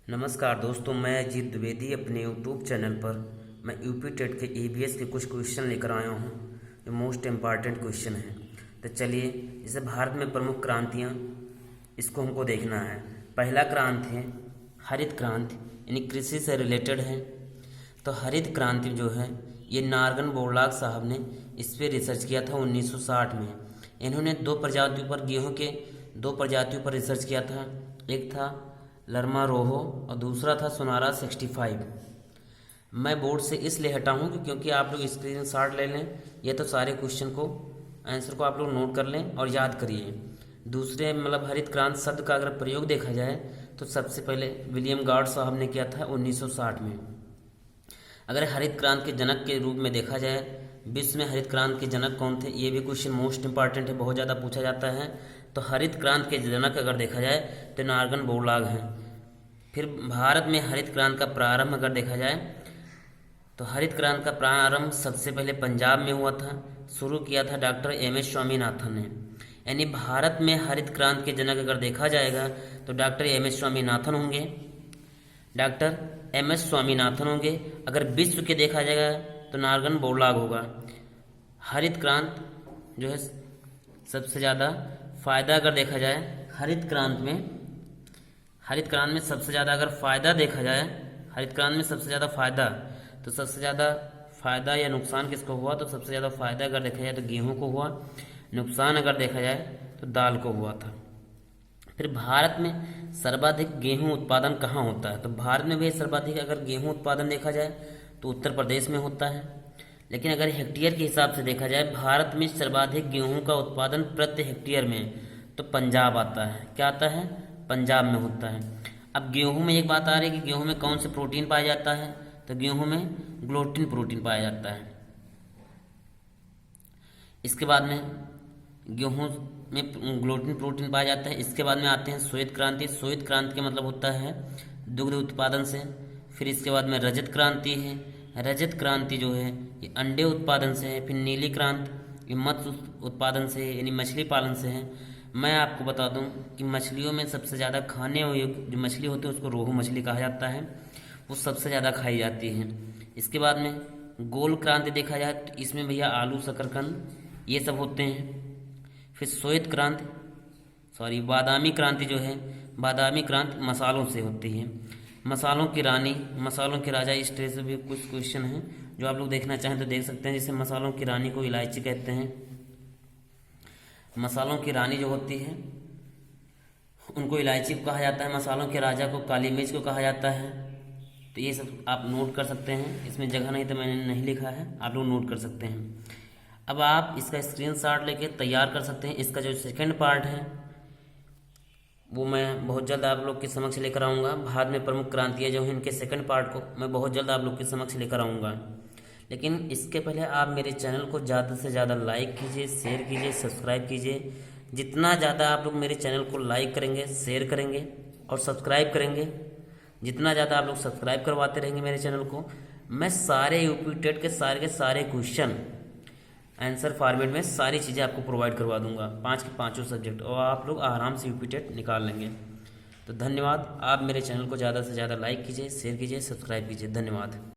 नमस्कार दोस्तों, मैं अजीत द्विवेदी अपने यूट्यूब चैनल पर मैं यूपी टेट के ईवीएस के कुछ क्वेश्चन लेकर आया हूँ जो मोस्ट इम्पॉर्टेंट क्वेश्चन है। तो चलिए, जैसे भारत में प्रमुख क्रांतियाँ, इसको हमको देखना है। पहला क्रांति है हरित क्रांति, यानी कृषि से रिलेटेड है। तो हरित क्रांति जो है ये नारगन बोरलाग साहब ने इस पर रिसर्च किया था 1960 में। इन्होंने दो प्रजातियों पर रिसर्च किया था। एक था लरमा रोहो और दूसरा था सोनारा 65। मैं बोर्ड से इसलिए हटा हूँ क्योंकि आप लोग स्क्रीन शॉट ले लें, ये तो सारे क्वेश्चन को आंसर को आप लोग नोट कर लें और याद करिए। दूसरे हरित क्रांति शब्द का अगर प्रयोग देखा जाए तो सबसे पहले विलियम गॉड साहब ने किया था 1960 में। अगर हरित क्रांति के जनक के रूप में देखा जाए, विश्व में हरित क्रांति के जनक कौन थे, ये भी क्वेश्चन मोस्ट इंपॉर्टेंट है, बहुत ज़्यादा पूछा जाता है। तो हरित क्रांति के जनक अगर देखा जाए तो नारगन बोरलाग हैं। फिर भारत में हरित क्रांति का प्रारंभ अगर देखा जाए तो हरित क्रांति का प्रारंभ सबसे पहले पंजाब में हुआ था। शुरू किया था डॉक्टर एमएस स्वामीनाथन ने। यानी भारत में हरित क्रांति के जनक अगर देखा जाएगा तो डॉक्टर एमएस स्वामीनाथन होंगे, डॉक्टर एमएस स्वामीनाथन होंगे। अगर विश्व के देखा जाएगा तो नारगन बोरलाग होगा। हरित क्रांति जो है सबसे ज़्यादा फायदा अगर देखा जाए हरित क्रांति में सबसे ज़्यादा अगर फ़ायदा देखा जाए, हरित क्रांति में सबसे ज़्यादा फ़ायदा, तो सबसे ज़्यादा फ़ायदा या नुकसान किसको हुआ, तो सबसे ज़्यादा फ़ायदा अगर देखा जाए तो गेहूं को हुआ, नुकसान अगर देखा जाए तो दाल को हुआ था। फिर भारत में सर्वाधिक गेहूं उत्पादन कहाँ होता है, तो भारत में भी सर्वाधिक अगर गेहूं उत्पादन देखा जाए तो उत्तर प्रदेश में होता है। लेकिन अगर हेक्टेयर के हिसाब से देखा जाए, भारत में सर्वाधिक गेहूं का उत्पादन प्रति हेक्टेयर में तो पंजाब आता है। क्या आता है? पंजाब में होता है। अब गेहूं में एक बात आ रही है कि गेहूं में कौन से प्रोटीन पाया जाता है, तो गेहूं में ग्लूटिन प्रोटीन पाया जाता है। इसके बाद में गेहूं में ग्लूटिन प्रोटीन पाया जाता है। इसके बाद में आते हैं श्वेत क्रांति। श्वेत क्रांति का मतलब होता है दुग्ध उत्पादन से। फिर इसके बाद में रजत क्रांति है। रजत क्रांति जो है ये अंडे उत्पादन से है। फिर नीली क्रांति ये मत्स्य उत्पादन से है, यानी मछली पालन से है। मैं आपको बता दूं कि मछलियों में सबसे ज़्यादा खाने योग्य जो मछली होती है उसको रोहू मछली कहा जाता है, वो सबसे ज़्यादा खाई जाती है। इसके बाद में गोल क्रांति देखा जाए तो इसमें भैया आलू, शकरकंद ये सब होते हैं। फिर बादामी क्रांति जो है, बादामी क्रांति मसालों से होती है। मसालों की रानी, मसालों के राजा, इस तरह से भी कुछ क्वेश्चन हैं जो आप लोग देखना चाहें तो देख सकते हैं। जैसे मसालों की रानी को इलायची कहते हैं। मसालों की रानी जो होती है उनको इलायची को कहा जाता है। मसालों के राजा को काली मिर्च को कहा जाता है। तो ये सब आप नोट कर सकते हैं। इसमें जगह नहीं तो मैंने नहीं लिखा है, आप लोग नोट कर सकते हैं। अब आप इसका स्क्रीनशॉट लेके तैयार कर सकते हैं। इसका जो सेकंड पार्ट है वो मैं बहुत जल्द आप लोग के समक्ष लेकर आऊँगा। भारत में प्रमुख क्रांतियाँ जो हैं इनके सेकंड पार्ट को मैं बहुत जल्द आप लोग के समक्ष लेकर आऊँगा। लेकिन इसके पहले आप मेरे चैनल को ज़्यादा से ज़्यादा लाइक कीजिए, शेयर कीजिए, सब्सक्राइब कीजिए। जितना ज़्यादा आप लोग मेरे चैनल को लाइक करेंगे, शेयर करेंगे और सब्सक्राइब करेंगे, जितना ज़्यादा आप लोग सब्सक्राइब करवाते रहेंगे मेरे चैनल को, मैं सारे यूपी टेट के सारे क्वेश्चन आंसर फॉर्मेट में सारी चीज़ें आपको प्रोवाइड करवा दूंगा, 5 के 5 सब्जेक्ट, और आप लोग आराम से यूपी टेट निकाल लेंगे। तो धन्यवाद। आप मेरे चैनल को ज़्यादा से ज़्यादा लाइक कीजिए, शेयर कीजिए, सब्सक्राइब कीजिए। धन्यवाद।